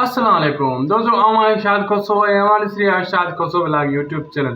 अस्सलाम वालेकुम दोस्तों, आऊं शाद खोसो हमारे श्री शाद खोसो ब्लॉग यूट्यूब चैनल।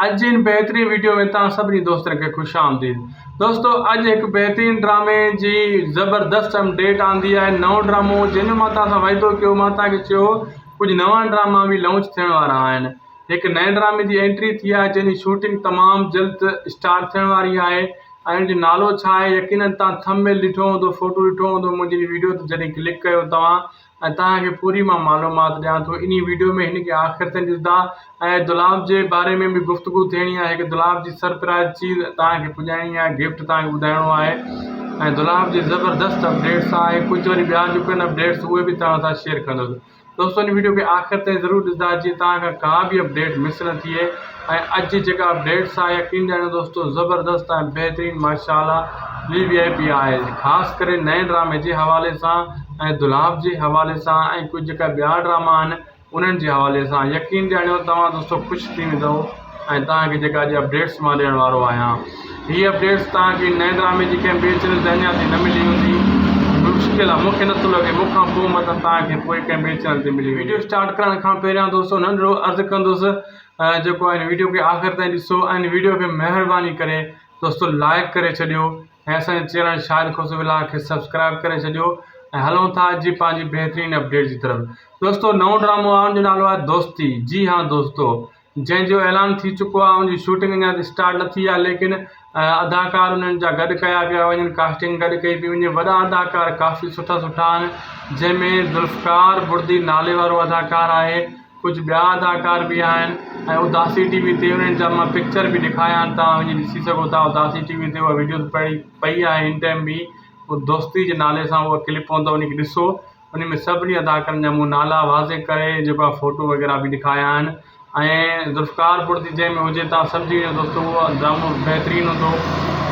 अज इन बेहतरीन वीडियो में तव्हां सभी दोस्तन के खुश आमदीद। दोस्तों, अज एक बेहतरीन ड्रामे जी ज़बरदस्त अपडेट आंदी है। नओं ड्रामो जिन मां तव्हां वाइदो कयो, मां तव्हांखे चयो कुछ नवा ड्रामा भी लॉन्च थियण वारा आहिनि। एक नए ड्रामे की एंट्री थी है जिनकी शूटिंग तमाम जल्द स्टार्ट थियण वारी है। उनजो नालो छा है, यकीनन तव्हां थंबनेल ॾिठो हूंदो, फोटो ॾिठो हूंदो मुंहिंजी वीडियो ते जॾहिं क्लिक कयो तव्हां, तव्हांखे पूरी मां मालूमात ॾियां थो। इन वीडियो में हिन खे आख़िर ताईं ॾिसंदा ऐं दुलाब जे बारे में भी गुफ्तगू थियणी आहे। हिकु दुलाब जी सरप्राइज़ चीज़ तव्हांखे पुॼाइणी आहे, गिफ्ट तव्हांखे ॿुधाइणो आहे ऐं दुलाब जी ज़बरदस्त अपडेट्स आहे। कुझु वरी ॿिया जेके आहिनि अपडेट्स उहे बि तव्हां सां शेयर कंदुसि। दोस्तों, इन वीडियो के आख़िर ताईं ज़रूरु ॾिसंदा जीअं तव्हांखां का भी अपडेट मिस न थिए। ऐं अॼु जेका अपडेट्स आहे, यकीन ॼाणो दोस्तों, ज़बरदस्त ऐं बहितरीन माशाल्लाह VIP आहे, ख़ासि करे नए ड्रामे जे हवाले सां ऐं दुलाब जे हवाले सां ऐं कुझु जेका ॿिया ड्रामा आहिनि उन्हनि जे हवाले सां। यकीन ॼाणियो तव्हां दोस्तों ख़ुशि थी वेंदव ऐं तव्हांखे जेका अॼु अपडेट्स मां ॾियण वारो आहियां, हीअ अपडेट्स तव्हांखे नए ड्रामे जी कंहिं ॿिए चैनल ते अञा ताईं न मिली हूंदी। मुश्किल आहे, मूंखे नथो लॻे मूंखां पोइ मतिलबु तव्हांखे पोइ कंहिं ॿिए चैनल ते मिली। वीडियो स्टार्ट करण खां पहिरियां दोस्तों नंढिड़ो अर्ज़ु कंदुसि, जेको आहे वीडियो खे आख़िर ताईं ॾिसो ऐं वीडियो खे महिरबानी करे दोस्तों लाइक करे छॾियो ऐं असांजे चैनल शाद खोसो ब्लॉग खे सब्सक्राइब करे छॾियो ऐं हलूं था अॼु पंहिंजी बहितरीन अपडेट जी तरफ़। दोस्तों, नओं ड्रामो आहे, उनजो नालो आहे दोस्ती। जी हाँ दोस्तों, जंहिंजो ऐलान थी चुको आहे, उनजी शूटिंग अञा स्टार्ट न थी आहे, लेकिन अदाकार उन्हनि जा गॾु कया पिया वञनि, कास्टिंग गॾु कई पई वञे। वॾा अदाकार काफ़ी सुठा सुठा आहिनि, जंहिंमें ज़ुल्फ़कार बुर्दी नाले वारो अदाकार आहे, कुझु ॿिया अदाकार भी आहिनि ऐं उदासी TV ते उन्हनि जा मां पिक्चर भी ॾेखारिया आहिनि, तव्हां वञी ॾिसी सघो था। उदासी TV ते उहा वीडियो पई आहे हिन टाइम भी, उहो दोस्ती जे नाले सां उहा क्लिप हूंदव, उनखे ॾिसो। उन में सभिनी अदाकारनि जा मूं नाला वाज़े करे जेको आहे फ़ोटो वग़ैरह भी ॾेखारिया आहिनि। ऐं ज़ुल्फ़कार बुर्दी जंहिंमें हुजे तव्हां सम्झी वञो दोस्तों, उहो ड्रामो बहितरीनु हूंदो।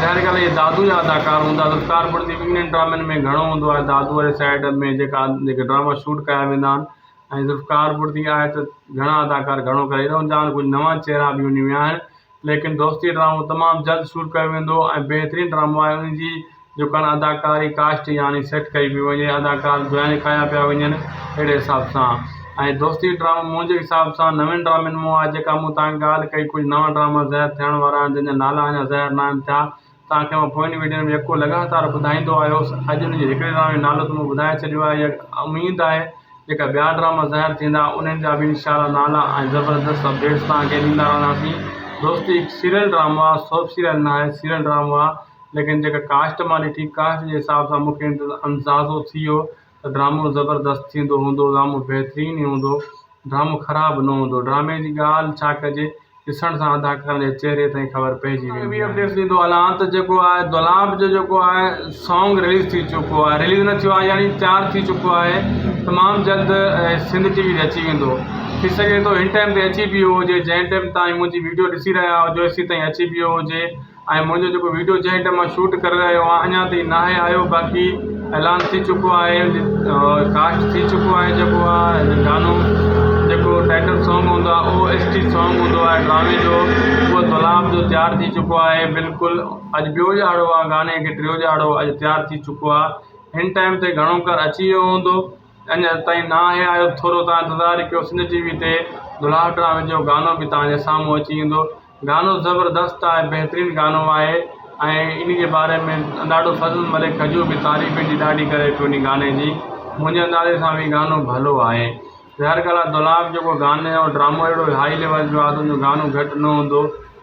ज़ाहिर ॻाल्हि आहे, इहे दादू जा अदाकार हूंदा। ज़ुल्फ़कार बुर्दी भी इन्हनि ड्रामनि में घणो हूंदो आहे, दादू वारे साइड में जेके ड्रामा शूट कया वेंदा आहिनि। ऐं ज़ुल्फ़कार बुर्दी आहे त घणा अदाकार घणो करे रहंदा आहिनि, कुझु नवां चेहरा भी उन में आहिनि। लेकिन दोस्ती ड्रामो तमामु जल्द शूट कयो वेंदो ऐं बहितरीनु ड्रामो आहे। उनजी जेको आहे अदाकारी कास्ट यानी सेट कई पई वञे, अदाकार जॉइन कया पिया वञनि अहिड़े हिसाब सां। ऐं दोस्ती ड्रामो मुंहिंजे हिसाब सां नवनि ड्रामनि मां आहे, जेका मूं तव्हांखे ॻाल्हि कई। कुझु नवां ड्रामा ज़ाहिर थियण वारा आहिनि, जंहिंजा नाला अञा ज़ाहिर न आहिनि थिया। तव्हांखे मां पोइ वीडियो में यको लगातार ॿुधाईंदो आहियोसि। अॼु उनजे हिकिड़े ड्रामे जो नालो त मूं ॿुधाए छॾियो आहे। उमेदु आहे जेका ॿिया ड्रामा ज़ाहिर थींदा उन्हनि जा भी इंशाअल्लाह नाला ऐं ज़बरदस्त अपडेट्स तव्हांखे ॾींदा रहंदासीं। दोस्ती हिकु सीरियल ड्रामो आहे, सोप सीरियल न आहे, सीरियल ड्रामो आहे। लेकिन जेका कास्ट मां ॾिठी, कास्ट जे हिसाब सां मूंखे अंदाज़ो थी वियो त ड्रामो ज़बरदस्त थींदो हूंदो, ड्रामो बहितरीनु ई हूंदो, ड्रामो ख़राबु न हूंदो। ड्रामे जी ॻाल्हि छा कजे, ॾिसण सां अदाकारनि जे चहिरे ताईं ख़बर पइजी वेंदी। अपडेट्स ॾींदो हलां त जेको आहे दुलाब जो जेको आहे सॉन्ग रिलीज़ थी चुको आहे, रिलीज़ न थियो आहे यानी तयारु थी चुको आहे। तमामु जल्द सिंध TV ते अची वेंदो। थी सघे थो हिन टाइम ते अची बि वियो हुजे, जंहिं टाइम ताईं मुंहिंजी वीडियो ॾिसी रहिया हुजो हेसि ताईं अची बि वियो हुजे। ऐं मुंहिंजो जेको वीडियो जंहिं टाइम मां शूट करे रहियो आहियां अञा ताईं न आहे आयो, बाक़ी ऐलान थी चुको आहे, कास्ट थी चुको आहे। जेको आहे गानो, जेको टाइटल सॉन्ग हूंदो आहे OST सॉन्ग हूंदो आहे ड्रामे जो, उहो दुलाब जो तयारु थी चुको आहे बिल्कुलु। अॼु ॿियो ॼाड़ो आहे, गाने खे टियों ॼाड़ो अॼु तयारु थी चुको आहे। हिन टाइम ते घणो कर अची वियो हूंदो, अञा ताईं न आहे आयो। थोरो तव्हां इंतज़ारु कयो, सिंध TV ते दुलाब ड्रामे जो गानो बि तव्हांजे साम्हूं अची वेंदो। गानो ज़बरदस्त आहे, बहितरीनु गानो आहे ऐं इन जे बारे में ॾाढो फज़ल मलिक खजू बि तारीफ़ जी ॾाढी करे पियो इन गाने जी। मुंहिंजे अंदाज़े सां बि गानो भलो आहे। ज़ाहिर ॻाल्हि आहे, दुलाब जेको गाने जो ड्रामो अहिड़ो हाई लेवल जो आहे, तुंहिंजो गानो घटि न हूंदो।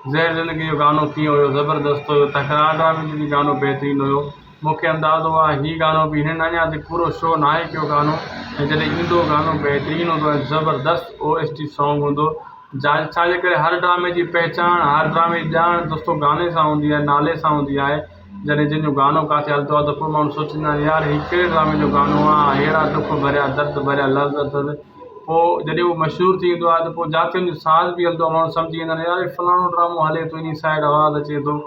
ज़हर ज़िंदगी जो गानो कीअं हुयो, ज़बरदस्त हुयो। तकरार ड्रामे जो बि गानो बहितरीनु हुयो। मूंखे अंदाज़ो आहे हीउ गानो बि हिननि अञा ताईं पूरो शो न आहे कयो गानो, ऐं जॾहिं ईंदो गानो बहितरीनु हूंदो ऐं ज़बरदस्त OST सॉन्ग हूंदो। छाजे करे हर ड्रामे जी पहचान, हर ड्रामे जी ॼाण दोस्तों गाने सां हूंदी आहे, नाले सां हूंदी आहे। जॾहिं जंहिंजो गानो किथे हलंदो आहे त पोइ माण्हू सोचींदा आहिनि यार हीउ कहिड़े ड्रामे जो गानो आहे, अहिड़ा दुख भरिया दर्द भरिया लफ़्ज़ अथसि। पोइ जॾहिं उहो मशहूरु थी वेंदो आहे त पोइ जिते हुनजो साज़ बि हलंदो आहे, माण्हू सम्झी वेंदा आहिनि यार फलाणो ड्रामो हले थो, इन साइड आवाज़ु अचे थो।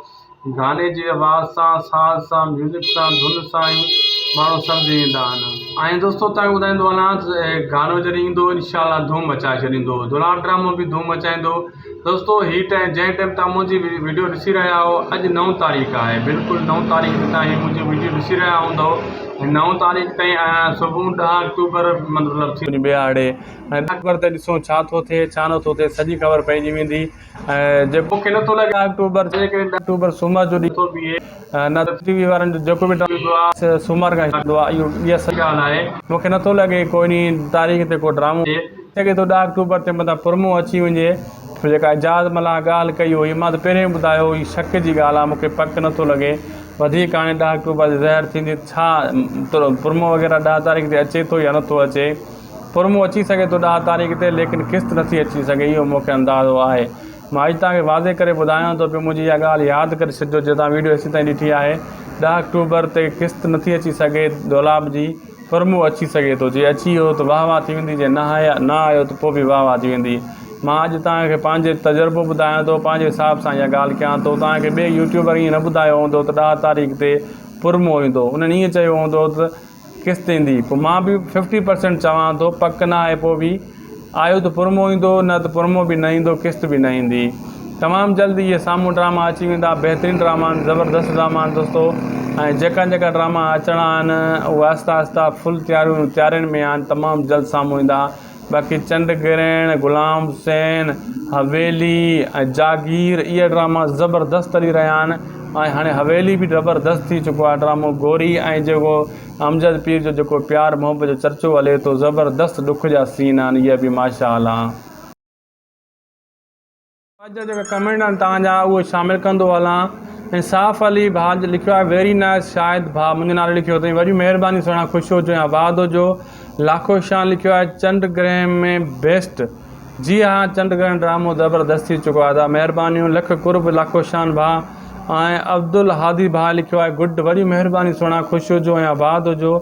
गाने जी आवाज़ सां, साज़ सां, म्यूज़िक सां, धुन सां ई माण्हू सम्झी वेंदा आहिनि। ऐं दोस्तों तव्हांखे ॿुधाईंदो हलां त गानो जॾहिं ईंदो इंशाअल्लाह धूम मचाए छॾींदो। दुलाब ड्रामो बि धूम मचाईंदो। दोस्तों ही टाइम जै टाइम तव्हां मुंहिंजी वीडियो ॾिसी रहिया हो, अॼु 9 तारीख़ आहे, बिल्कुलु 9 तारीख़ ते तव्हां मुंहिंजी वीडियो ॾिसी रहिया हूंदव। 9 तारीख़ ताईं आहियां सुबुह 10 अक्टूबर मतिलबु थी ॿियाड़े ऐं 10 अक्टूबर ते ॾिसूं छा थो थिए छा नथो थिए, सॼी ख़बर पइजी वेंदी। ऐं जेको मूंखे नथो लॻे अक्टूबर जेके 10 अक्टूबर सूमर जो ॾींहुं थो बीहे, न त टीवी वारनि जो जेको बि ड्रामो आहे सूमर खां थींदो आहे, इहा सही ॻाल्हि आहे। मूंखे नथो लॻे कोई तारीख़ ते को ड्रामो थिए, लॻे थो 10 अक्टूबर ते मतिलबु प्रोमो अची वञे। जेका एजाज़ मला ॻाल्हि कई हुई, मां त पहिरें ॿुधायो ही शक जी ॻाल्हि आहे, मूंखे पक नथो लॻे वधीक हाणे 10 अक्टूबर ते ज़हर थींदी छा प्रोमो वग़ैरह 10 तारीख़ ते अचे थो या नथो अचे। प्रोमो अची सघे थो 10 तारीख़ ते, लेकिन क़िस्त नथी अची सघे, इहो मूंखे अंदाज़ो आहे। मां अॼु तव्हांखे वाज़े करे ॿुधायां थो पियो, मुंहिंजी इहा ॻाल्हि यादि करे छॾिजो जे तव्हां वीडियो हेसि ताईं ॾिठी आहे। 10 अक्टूबर ते क़िस्त नथी अची सघे दौलाब जी, प्रोमो अची सघे थो, जे अची वियो त वाह वाह थी वेंदी, जे न आयो त पोइ बि वाह वाह थी वेंदी। मां अॼु तव्हांखे पंहिंजे तजुर्बो ॿुधायां थो, पंहिंजे हिसाब सां इहा ॻाल्हि कयां थो। तव्हांखे ॿिए यूट्यूबर ईअं न ॿुधायो हूंदो त 10 तारीख़ ते प्रोमो ईंदो, उन्हनि ईअं चयो हूंदो त क़िस्त ईंदी, पोइ मां बि 50% चवां थो, पक न आहे, पोइ बि आयो त प्रोमो ईंदो, न त प्रोमो बि न ईंदो, क़िस्त बि न ईंदी। तमामु जल्दी इहे साम्हूं ड्रामा अची वेंदा, बहितरीनु ड्रामा आहिनि, ज़बरदस्त ड्रामा आहिनि दोस्तो। ऐं जेका ड्रामा अचणा आहिनि उहे आहिस्ता आहिस्ता फुल तयारियुनि में आहिनि, तमामु जल्द साम्हूं ईंदा। बाक़ी चंड ग्रहण, गुलाम हुसैन, हवेली ऐं जागीर, इहे ड्रामा ज़बरदस्त हली रहिया आहिनि। ऐं हाणे हवेली बि ज़बरदस्त थी चुको आहे ड्रामो, गोरी ऐं जेको अमजद पीर जो जेको प्यार मोहबत जो चर्चो हले थो, ज़बरदस्त ॾुख जा सीन आहिनि, इहे बि माशाअल्लाह। अॼु जेका कमेंट आहिनि तव्हांजा उहे शामिलु कंदो हलां। इंसाफ़ अली भाउ जो लिखियो आहे, वेरी नाइस शाहिद भाउ, मुंहिंजो नालो लिखियो अथई, वरी महिरबानी सुहिणा ख़ुशि हुजो या आबाद हुजो। लाखो शान लिखियो आहे, चंड ग्रहण में बेस्ट, जी हाँ चंड ग्रहण ड्रामो ज़बरदस्त थी चुको आहे, महिरबानियूं लख कुर्ब लाखो शान भाउ। ऐं अब्दुल हादी भाउ लिखियो आहे, गुड, वरी महिरबानी सुहिणा ख़ुशि हुजो ऐं आबाद हुजो,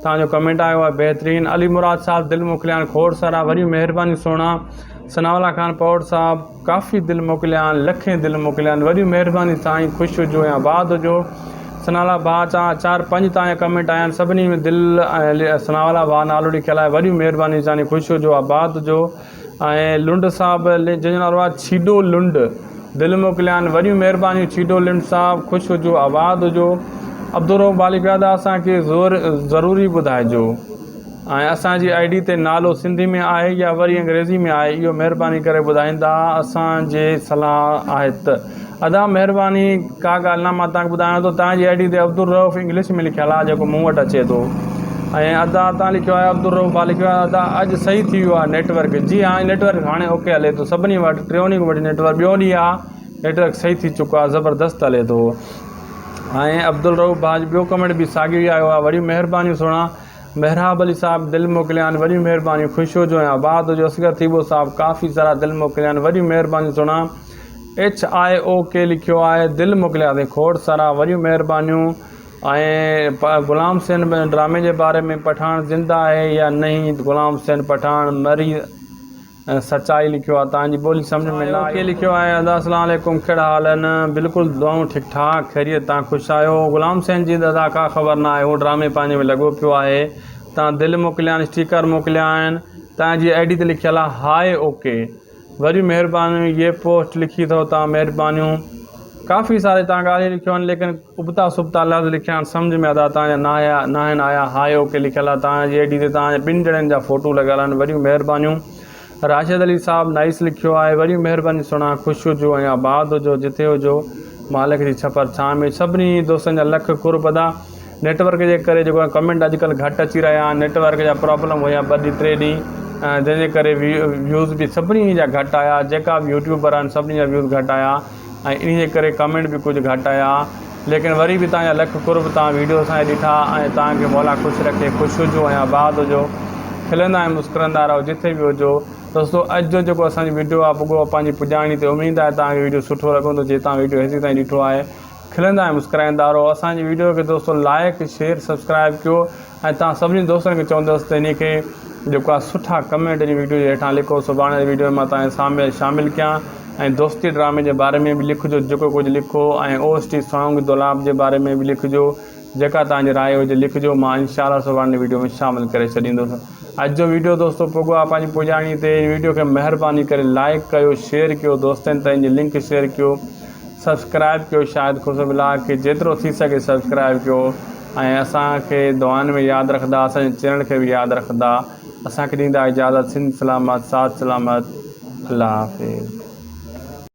तव्हांजो कमेंट आयो आहे बहितरीनु। अली मुराद साहिबु दिलि मोकिलिया खोड़ सारा, वरी महिरबानी सुहिणा। सनावला ख़ान पौड़ साहिबु काफ़ी दिलि मोकिलिया आहिनि, लखें दिलि मोकिलिया आहिनि, वरी महिरबानी साईं, ख़ुशि हुजो ऐं आबाद हुजो। सनावला भाउ 4-5 तव्हांजा कमेंट आया आहिनि, सभिनी में दिलि ऐं सनावला भाउ नालो लिखियलु आहे, वरी महिरबानी साईं, ख़ुशि हुजो आबाद हुजो। ऐं लुंड साहिबु जंहिंजो नालो आहे छीडो लुंड, दिलि मोकिलिया आहिनि, वरी महिरबानी छीडो लुंड साहिबु, ख़ुशि हुजो आबाद हुजो। अब्दुल बालिक प्यादा, असांखे ज़रूरी ॿुधाइजो ऐं असांजी ID ते नालो सिंधी में आहे या वरी अंग्रेज़ी में आहे, इहो महिरबानी करे ॿुधाईंदा, असांजे सलाह आहे त। अदा महिरबानी का ॻाल्हि न, मां तव्हांखे ॿुधायां थो, तव्हांजी ID ते अब्दुल रऊफ़ इंग्लिश में लिखियलु आहे, जेको मूं वटि अचे थो। ऐं अदा तव्हां लिखियो आहे, अब्दुल रऊफ़ भाउ लिखियो आहे, अदा अॼु सही थी वियो आहे नेटवर्क, जी हाणे नेटवर्क हाणे ओके हले थो सभिनी वटि, 3 ॾींहं वटि नेटवर्क, ॿियो ॾींहुं आहे नेटवर्क सही थी चुको आहे, ज़बरदस्त हले थो। ऐं अब्दुल रऊफ़ भाउ जो ॿियो कमेंट बि साॻियो ई आयो आहे, वरी महिरबानी सुहिणा। महराब अली साहिबु दिलि मोकिलिया आहिनि, वरी महिरबानी, ख़ुशि हुजो ऐं आबाद हुजो। असगर थीबो साहिबु काफ़ी सारा दिलि मोकिलिया आहिनि, वरी महिरबानी सुहिणा। HIOK लिखियो आहे, दिलि मोकिलिया अथई खोड़ सारा, वरी महिरबानियूं। ऐं गुलाम हुसैन ड्रामे जे बारे में, पठान ज़िंदा आहे या नहीं, गुलाम हुसैन पठान मरी सचाई लिखियो आहे, तव्हांजी ॿोली सम्झ में न आई। लिखियो आहे, अदा अस्सलाम वालेकुम, कहिड़ा हाल आहिनि, बिल्कुलु दुआऊं ठीकु ठाक ख़ैरियत, तव्हां ख़ुशि आहियो। गुलाम हुसैन जी दादा का ख़बर न आहे, उहो ड्रामे पंहिंजे में लॻो पियो आहे। तव्हां दिलि मोकिलिया आहिनि, स्टीकर मोकिलिया आहिनि, तव्हांजी ID ते लिखियलु आहे हाय ओके, वरी महिरबानी। ये पोस्ट लिखी अथव तव्हां, महिरबानियूं। काफ़ी सारे तव्हां ॻाल्हियूं लिखियूं आहिनि, लेकिन उबता सुबता लफ़्ज़ लिखिया आहिनि, सम्झ में अदा तव्हांजा न आहिनि आया। हाय ओके लिखियलु आहे, तव्हांजी ID ते तव्हांजे 2 ॼणनि जा फ़ोटो लॻियल आहिनि, वरी महिरबानियूं। राशिद अली साहिबु नाइस लिखियो आहे, वरी महिरबानी सुहिणा, ख़ुशि हुजो ऐं आबाद हुजो, जिथे हुजो मालिक जी छपर छां में। सभिनी दोस्तनि जा लख कुर्ब अदा। नेटवर्क जे करे जेको कमेंट अॼुकल्ह घटि अची रहिया आहिनि, नेटवर्क जा प्रॉब्लम हुया 2-3 ॾींहं, जंहिंजे करे व्यूज़ बि सभिनी जा घटि आया, जेका बि यूट्यूबर आहिनि सभिनी जा व्यूज़ घटि आया, ऐं इन जे करे कमेंट बि कुझु घटि आया। लेकिन वरी बि तव्हांजा लख कुर्ब, तव्हां वीडियो असांखे ॾिठा, ऐं तव्हांखे मौला ख़ुशि रखे, ख़ुशि हुजो ऐं आबाद हुजो, खिलंदा ऐं मुस्कुराईंदा रहो जिथे बि हुजो। दोस्तो अॼु जो जेको असांजी वीडियो आहे पुॻो पंहिंजी पुॼाणी ते, उमेदु आहे तव्हांखे वीडियो सुठो लॻंदो, जे तव्हां वीडियो हेसि ताईं ॾिठो आहे। खिलंदा ऐं मुस्कुराईंदा रहो। असांजी वीडियो खे दोस्तो लाइक शेयर सब्सक्राइब कयो, ऐं तव्हां सभिनी दोस्तनि खे चवंदुसि त इन खे जेको आहे सुठा कमेंट इन वीडियो जे हेठां लिखो, सुभाणे जी वीडियो में मां तव्हांजे शामिलु कयां। ऐं दोस्ती ड्रामे जे बारे में बि लिखिजो, जेको कुझु लिखो, ऐं OST सॉन्ग दौलाब जे बारे में बि लिखिजो, जेका तव्हांजी राय हुजे लिखिजो, मां इंशाअल्लाह सुभाणे वीडियो में शामिलु करे छॾींदुसि। अॼु जो वीडियो दोस्तों पोगो आहे पंहिंजी पुॼाणी ते। वीडियो खे महिरबानी करे लाइक कयो, शेयर कयो, दोस्तनि ताईं लिंक शेयर कयो, सब्सक्राइब कयो। शाहिद खुसरो ब्लॉग खे जेतिरो थी सघे सब्सक्राइब कयो ऐं असांखे दुआनि में यादि रखंदा, असांजे चैनल खे बि यादि रखंदा। असांखे ॾींदा इजाज़त। सिंध सलामत, साथ सलामत, अल्लाह हाफ़िज़।